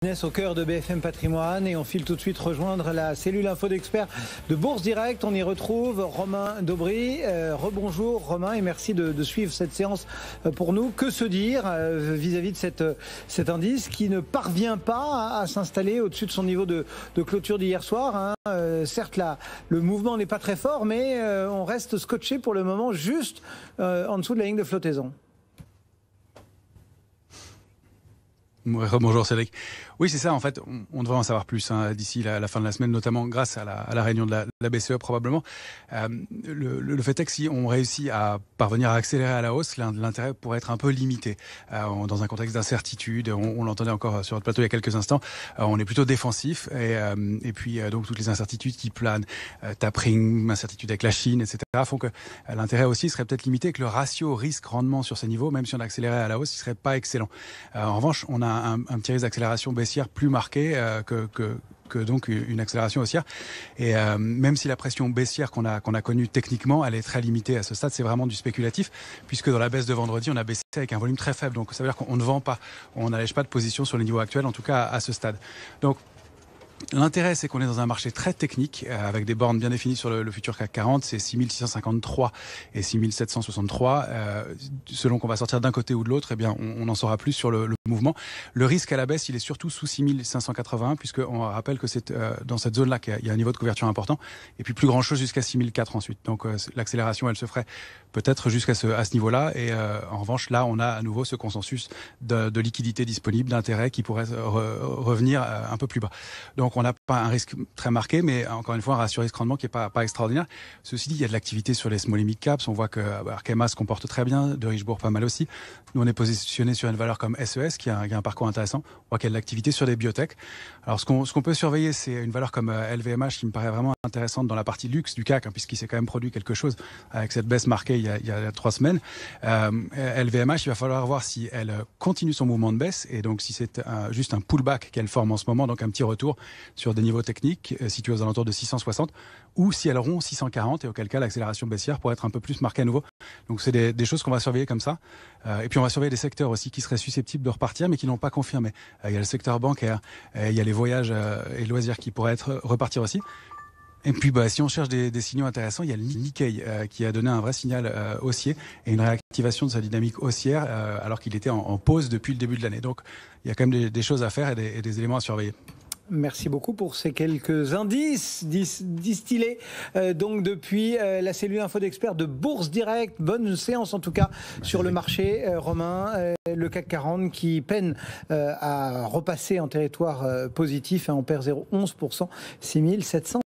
Au cœur de BFM Patrimoine et on file tout de suite rejoindre la cellule info d'experts de Bourse Direct. On y retrouve Romain Daubry. Rebonjour Romain et merci de suivre cette séance pour nous. Que se dire vis-à-vis de cet indice qui ne parvient pas à s'installer au-dessus de son niveau de clôture d'hier soir, hein. Certes, le mouvement n'est pas très fort, mais on reste scotché pour le moment juste en dessous de la ligne de flottaison. Bonjour Cédric. Oui, c'est ça, en fait, on devrait en savoir plus d'ici la fin de la semaine, notamment grâce à la réunion de la BCE probablement. Le fait est que si on réussit à parvenir à accélérer à la hausse, l'intérêt pourrait être un peu limité. Dans un contexte d'incertitude, on l'entendait encore sur notre plateau il y a quelques instants, on est plutôt défensif et puis donc toutes les incertitudes qui planent, tapering, incertitude avec la Chine, etc. font que l'intérêt aussi serait peut-être limité, que le ratio risque-rendement sur ces niveaux, même si on accélérait à la hausse, il serait pas excellent. En revanche, on a un petit risque d'accélération baissière plus marqué que donc une accélération haussière. Et même si la pression baissière qu'on a connue techniquement, elle est très limitée à ce stade, c'est vraiment du spéculatif, puisque dans la baisse de vendredi, on a baissé avec un volume très faible. Donc ça veut dire qu'on ne vend pas, on n'allège pas de position sur les niveaux actuels, en tout cas à ce stade. Donc l'intérêt, c'est qu'on est dans un marché très technique, avec des bornes bien définies sur le futur CAC 40, c'est 6653 et 6763. Selon qu'on va sortir d'un côté ou de l'autre, eh bien, on en saura plus sur le mouvement. Le risque à la baisse, il est surtout sous 6581, puisqu'on rappelle que c'est dans cette zone-là qu'il y a un niveau de couverture important, et puis plus grand-chose jusqu'à 6004 ensuite. Donc l'accélération, elle se ferait peut-être jusqu'à ce niveau-là, et en revanche, là, on a à nouveau ce consensus de liquidité disponible, d'intérêt qui pourrait revenir un peu plus bas. Donc on n'a pas un risque très marqué, mais encore une fois un ratio risque-rendement qui n'est pas extraordinaire. Ceci dit, il y a de l'activité sur les small et mid caps. On voit que Arkema se comporte très bien, de Richebourg pas mal aussi. Nous on est positionné sur une valeur comme SES qui a un parcours intéressant. On voit qu'il y a de l'activité sur des biotech. Alors ce qu'on peut surveiller, c'est une valeur comme LVMH qui me paraît vraiment intéressante dans la partie luxe du CAC, puisqu'il s'est quand même produit quelque chose avec cette baisse marquée il y a 3 semaines. LVMH, il va falloir voir si elle continue son mouvement de baisse, et donc si c'est juste un pullback qu'elle forme en ce moment, donc un petit retour sur des niveaux techniques situés aux alentours de 660, ou si elles rompt 640, et auquel cas l'accélération baissière pourrait être un peu plus marquée à nouveau. Donc c'est des choses qu'on va surveiller comme ça. Et puis on va surveiller des secteurs aussi qui seraient susceptibles de repartir mais qui n'ont pas confirmé. Il y a le secteur bancaire, il y a les voyages et loisirs qui pourraient repartir aussi. Et puis si on cherche des signaux intéressants, il y a le Nikkei qui a donné un vrai signal haussier et une réactivation de sa dynamique haussière alors qu'il était en pause depuis le début de l'année. Donc il y a quand même des choses à faire et des éléments à surveiller. Merci beaucoup pour ces quelques indices distillés donc depuis la cellule info d'experts de Bourse Direct. Bonne séance en tout cas sur le marché, Romain. Le CAC 40 qui peine à repasser en territoire positif, on perd 0,11%, 6700.